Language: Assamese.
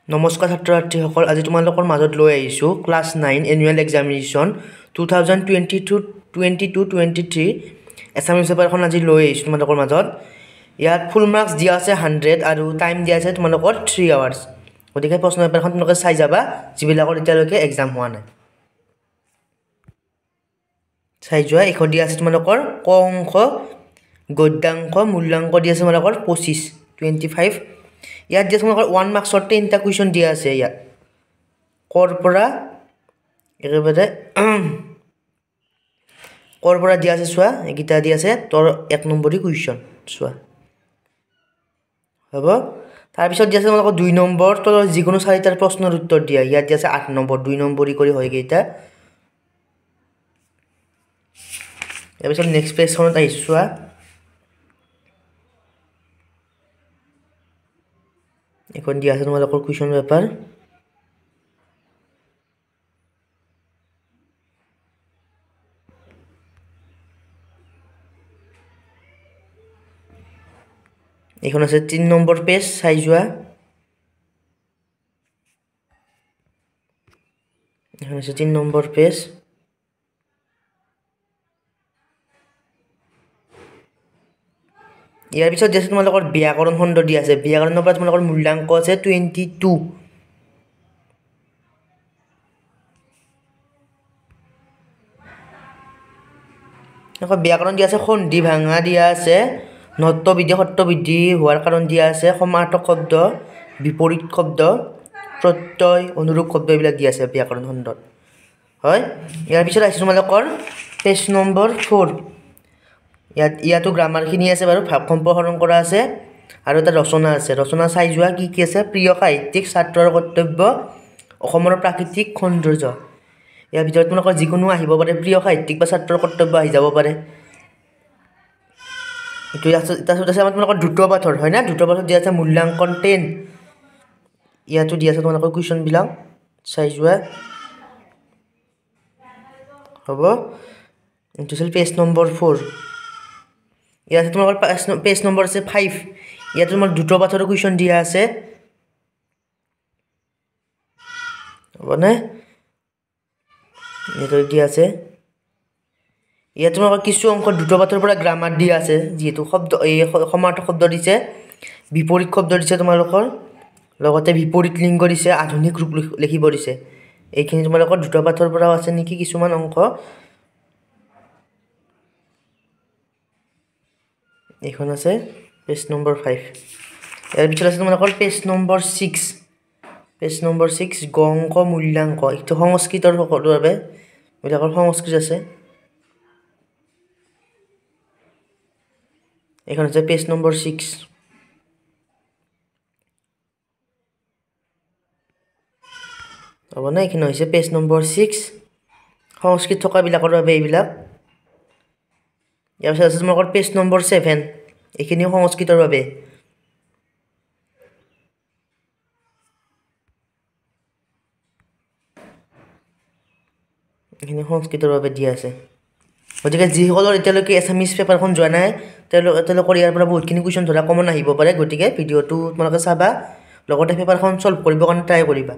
নমস্কাৰ ছাত্ৰ-ছাত্ৰীসকল, আজি তোমালোকৰ মাজত লৈ আহিছোঁ ক্লাছ 9 এনুৱেল এক্সামিনেশ্যন 2022-23 এছামিজ পেপাৰখন আজি লৈ আহিছোঁ তোমালোকৰ মাজত। ইয়াত ফুল মাৰ্কছ দিয়া আছে 100 আৰু টাইম দিয়া আছে তোমালোকৰ 3 আৱাৰ্ছ। গতিকে প্ৰশ্ন পেপাৰখন তোমালোকে চাই যাবা যিবিলাকৰ এতিয়ালৈকে এক্সাম হোৱা নাই। চাই যোৱা। এখন দিয়া আছে তোমালোকৰ ক অংশ, গদ্যাংশ, মূল্যাংক দিয়া আছে তোমালোকৰ 25 ইয়াত দিয়া তোমালোকৰ 1 মাৰ্কছৰ 10টা কুৱেশ্যন দিয়া আছে। ইয়াত কৰ পৰা দিয়া আছে চোৱা, এইকেইটা দিয়া আছে তোৰ 1 নম্বৰী কুৱেশ্যন চোৱা হ'ব। তাৰপিছত দিয়া আছে তোমালোকৰ 2 নম্বৰ, তোৰ যিকোনো 4টাৰ প্ৰশ্নৰ উত্তৰ দিয়া। ইয়াত দিয়া আছে 8 নম্বৰ, 2 নম্বৰী কৰি হয় কেইটা। তাৰপিছত নেক্সট পেজখনত আহিছোঁ চোৱা। এখন দিয়া আছে তোমালোকৰ কুৱেশ্যন পেপাৰ। এইখন আছে 3 নম্বৰ পেজ, চাই যোৱা। এখন আছে 3 নম্বৰ পেজ। ইয়াৰ পিছত দিয়া আছে তোমালোকৰ ব্যাকৰণ খণ্ড দিয়া আছে। ব্যাকৰণৰ পৰা তোমালোকৰ মূল্যাংক আছে 22। ব্যাকৰণ দিয়া আছে, সন্ধি ভাঙা দিয়া আছে, নত্যবৃদ্ধি সত্যবৃদ্ধি হোৱাৰ কাৰণ দিয়া আছে, সমাৰ্থক শব্দ, বিপৰীত শব্দ, প্ৰত্যয়, অনুৰূপ শব্দ এইবিলাক দিয়া আছে ব্যাকৰণ খণ্ডত হয়। ইয়াৰ পিছত আহিছে তোমালোকৰ পেজ নম্বৰ 4। ইয়াতো গ্ৰামাৰখিনি আছে বাৰু, ভাৱ সম্প্ৰসাৰণ কৰা আছে আৰু এটা ৰচনা আছে। ৰচনা চাই যোৱা কি কি আছে। প্ৰিয় সাহিত্যিক, ছাত্ৰৰ কৰ্তব্য, অসমৰ প্ৰাকৃতিক সৌন্দৰ্য। ইয়াৰ ভিতৰত তোমালোকৰ যিকোনো আহিব পাৰে, প্ৰিয় সাহিত্যিক বা ছাত্ৰৰ কৰ্তব্য আহি যাব পাৰে। এইটো তাৰপিছত আছে আমাৰ তোমালোকৰ দ্ৰুত পাঠৰ হয় না, দ্ৰুত পাঠত দিয়া আছে মূল্যাংকন 10। ইয়াতো দিয়া আছে তোমালোকৰ কুৱেশ্যনবিলাক চাই যোৱা হ'ব। এইটো আছিল পেজ নম্বৰ 4। ইয়াত তোমালোকৰ পেজ নম্বৰ আছে 5। ইয়াত তোমাৰ দ্ৰুত পাঠৰ কুৱেশ্যন দিয়া আছে হ'বনে। এইটো দিয়া আছে। ইয়াত তোমালোকৰ কিছু অংশ দ্ৰুত পাঠৰ পৰা গ্ৰামাৰ দিয়া আছে, যিহেতু শব্দ এই সমাৰ্থক শব্দ দিছে, বিপৰীত শব্দ দিছে তোমালোকৰ, লগতে বিপৰীত লিংগ দিছে, আধুনিক ৰূপ লিখিব দিছে। এইখিনি তোমালোকৰ দ্ৰুত পাঠৰ পৰাও আছে নেকি কিছুমান অংশ। এইখন আছে পেজ নম্বৰ 5। ইয়াৰ পিছত আছে তোমালোকৰ পেজ নম্বৰ 6। পেজ নম্বৰ 6 গ অংক, মূল্যাংক। এইটো সংস্কৃতৰ সকলোৰ বাবে, এইবিলাকৰ সংস্কৃত আছে। এইখন আছে পেজ নম্বৰ 6 হ'ব না। এইখিনি হৈছে পেজ নম্বৰ 6 সংস্কৃত থকাবিলাকৰ বাবে এইবিলাক। ইয়াৰ পিছত আছে তোমালোকৰ পেজ নম্বৰ 7। এইখিনিও সংস্কৃতৰ বাবে। এইখিনি সংস্কৃতৰ বাবে দিয়া আছে। গতিকে যিসকলৰ এতিয়ালৈকে এছামিজ পেপাৰখন যোৱা নাই তেওঁলোকৰ ইয়াৰ পৰা বহুতখিনি কুৱেশ্যন ধৰা কমন আহিব পাৰে। গতিকে ভিডিঅ'টো তোমালোকে চাবা, লগতে পেপাৰখন ছল্ভ কৰিবৰ কাৰণে ট্ৰাই কৰিবা।